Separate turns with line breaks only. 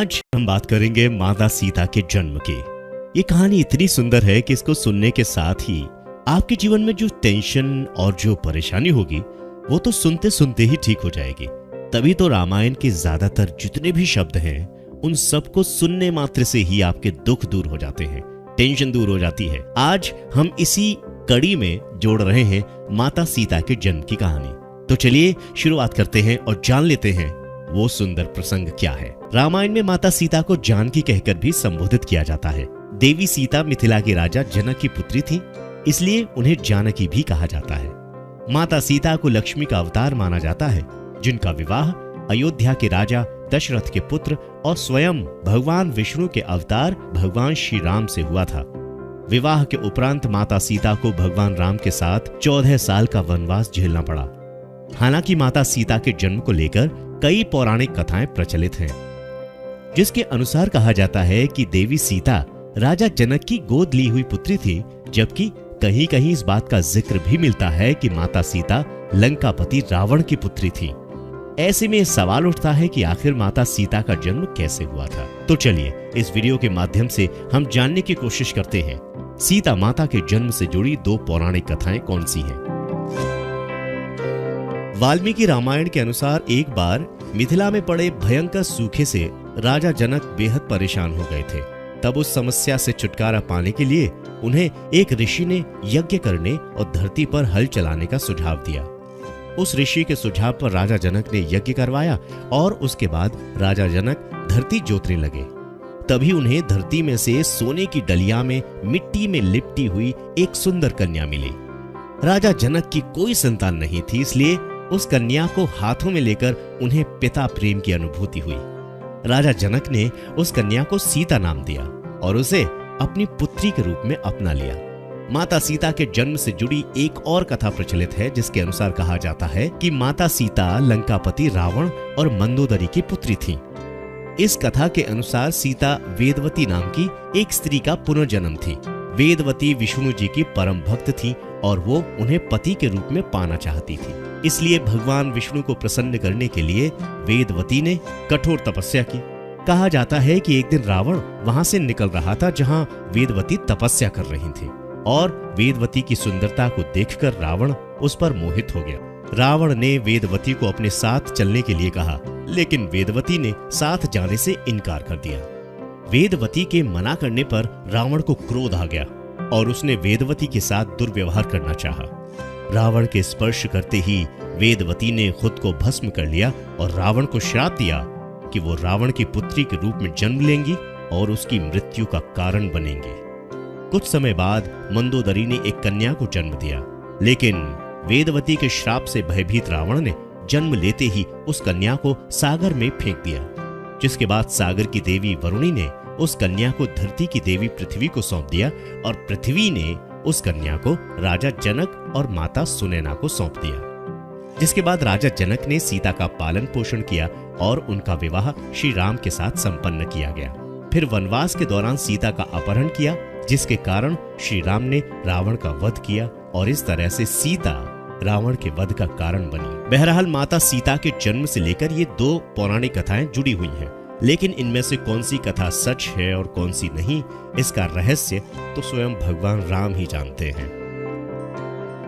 आज हम बात करेंगे माता सीता के जन्म की। ये कहानी इतनी सुंदर है कि इसको सुनने के साथ ही आपके जीवन में जो टेंशन और जो परेशानी होगी वो तो सुनते सुनते ही ठीक हो जाएगी। तभी तो रामायण के ज्यादातर जितने भी शब्द हैं उन सबको सुनने मात्र से ही आपके दुख दूर हो जाते हैं, टेंशन दूर हो जाती है। आज हम इसी कड़ी में जोड़ रहे हैं माता सीता के जन्म की कहानी। तो चलिए शुरुआत करते हैं और जान लेते हैं वो सुंदर प्रसंग क्या है। रामायण में माता सीता को जानकी कहकर भी संबोधित किया जाता है। देवी सीता मिथिला के राजा जनक की पुत्री थी, इसलिए उन्हें जानकी भी कहा जाता है। माता सीता को लक्ष्मी का अवतार माना जाता है, जिनका विवाह अयोध्या के राजा दशरथ के पुत्र और स्वयं भगवान विष्णु के अवतार भगवान श्री राम से हुआ था। विवाह के उपरांत माता सीता को भगवान राम के साथ 14 साल का वनवास झेलना पड़ा। हालांकि माता सीता के जन्म को लेकर कई पौराणिक कथाएं प्रचलित हैं, जिसके अनुसार कहा जाता है कि देवी सीता राजा जनक की गोद ली हुई पुत्री थी, जबकि कहीं कहीं इस बात का जिक्र भी मिलता है कि माता सीता लंकापति रावण की पुत्री थी। ऐसे में सवाल उठता है कि आखिर माता सीता का जन्म कैसे हुआ था। तो चलिए इस वीडियो के माध्यम से हम जानने की कोशिश करते हैं सीता माता के जन्म से जुड़ी 2 पौराणिक कथाएं कौन सी हैं। वाल्मीकि रामायण के अनुसार एक बार मिथिला में पड़े भयंकर सूखे से राजा जनक बेहद परेशान हो गए थे। तब उस समस्या से छुटकारा पाने के लिए उन्हें एक ऋषि ने यज्ञ करने और धरती पर हल चलाने का सुझाव दिया। उस ऋषि के सुझाव पर राजा जनक ने यज्ञ करवाया और उसके बाद राजा जनक धरती जोतने लगे। तभी उन्हें धरती में से सोने की डलिया में मिट्टी में लिपटी हुई एक सुंदर कन्या मिली। राजा जनक की कोई संतान नहीं थी, इसलिए उस कन्या को हाथों में लेकर उन्हें पिता प्रेम की अनुभूति हुई। राजा जनक ने उस कन्या को सीता नाम दिया और उसे अपनी पुत्री के रूप में अपना लिया। माता सीता के जन्म से जुड़ी एक और कथा प्रचलित है, जिसके अनुसार कहा जाता है कि माता सीता लंकापति रावण और मंदोदरी की पुत्री थी। इस कथा के अनुसार सीता वेदवती नाम की एक स्त्री का पुनर्जन्म थी। वेदवती विष्णु जी की परम भक्त थी और वो उन्हें पति के रूप में पाना चाहती थी। इसलिए भगवान विष्णु को प्रसन्न करने के लिए वेदवती ने कठोर तपस्या की। कहा जाता है कि एक दिन रावण वहां से निकल रहा था जहां वेदवती तपस्या कर रही थी, और वेदवती की सुंदरता को देखकर रावण उस पर मोहित हो गया। रावण ने वेदवती को अपने साथ चलने के लिए कहा, लेकिन वेदवती ने साथ जाने से इनकार कर दिया। वेदवती के मना करने पर रावण को क्रोध आ गया और उसने वेदवती के साथ दुर्व्यवहार करना चाहा। रावण के स्पर्श करते ही वेदवती ने खुद को भस्म कर लिया और रावण को श्राप दिया कि वो रावण की पुत्री के रूप में जन्म लेंगी और उसकी मृत्यु का कारण बनेंगे। कुछ समय बाद मंदोदरी ने एक कन्या को जन्म दिया, लेकिन वेदवती के श्राप से भयभीत रावण ने जन्म लेते ही उस कन्या को सागर में फेंक दिया, जिसके बाद सागर की देवी वरुणी ने उस कन्या को धरती की देवी पृथ्वी को सौंप दिया और पृथ्वी ने उस कन्या को राजा जनक और माता सुनैना को सौंप दिया। जिसके बाद राजा जनक ने सीता का पालन पोषण किया और उनका विवाह श्री राम के साथ संपन्न किया गया। फिर वनवास के दौरान सीता का अपहरण किया, जिसके कारण श्री राम ने रावण का वध किया और इस तरह से सीता रावण के वध का कारण बनी। बहरहाल माता सीता के जन्म से लेकर ये 2 पौराणिक कथाएं जुड़ी हुई हैं, लेकिन इनमें से कौन सी कथा सच है और कौन सी नहीं, इसका रहस्य तो स्वयं भगवान राम ही जानते हैं।